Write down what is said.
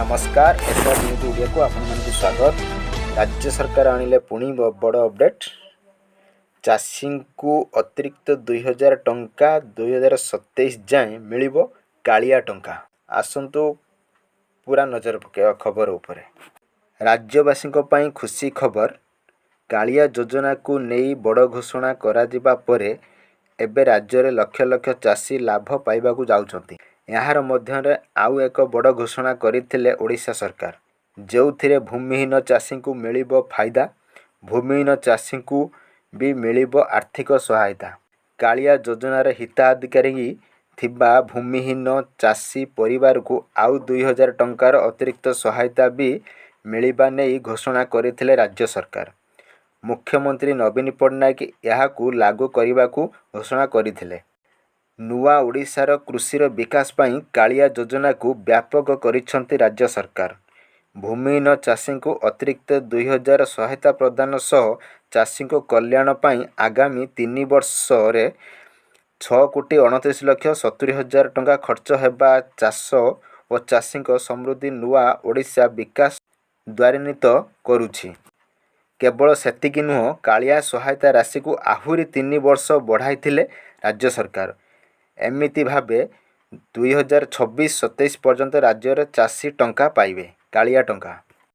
नमस्कार SR news Odia को आपण मानक स्वागत। राज्य सरकार आनिले पुणी बड़ अपडेट। चाषी को अतिरिक्त 2000 टंका 2027 जाए मिलिबो कालिया टंका। आसंतु पूरा नजर पकेवा खबर उपरे। राज्यवासी पई खुशी खबर। कालिया योजना को नहीं बड़ घोषणा करा जिबा परे एबे राज्य रे लक्ष लक्ष चाषी लाभ पाइबा को जाउछंती। यार मध्य आउ एक बड़ घोषणा करथिले ओडिशा सरकार, जो भूमिहीन चाषी को मिलिबो फायदा, भूमिहीन चाषी को भी मिलिबो आर्थिक सहायता। कालिया योजनार हिताधिकारी थिबा भूमिहीन चाषी परिवार को आउ 2000 टंकार अतिरिक्त सहायता भी मिलिबा नहीं घोषणा करथिले राज्य सरकार। मुख्यमंत्री नवीन पट्टनायक यहाकू लागू करने को घोषणा करथिले। नुआ ओडिशार कृषिर विकास पई कालिया योजना को व्यापक करिसेंती राज्य सरकार। भूमिहीन चाषी को अतिरिक्त 2000 सहायता प्रदान सह चाषी को कल्याण पई आगामी 3 वर्ष रे 6,29,70,000 टंका खर्च हेबा चाष और चाषी समृद्धि नुआ ओडिशा विकास द्वारान्वित करुछि। केवल सेतिकी नुह, कालिया सहायता राशि को आहुरी 3 वर्ष बढ़ाइथिले राज्य सरकार। एमिति भावे 2026-27 पर्यंत राज्य चाषी टंका पाइबे कालिया टंका।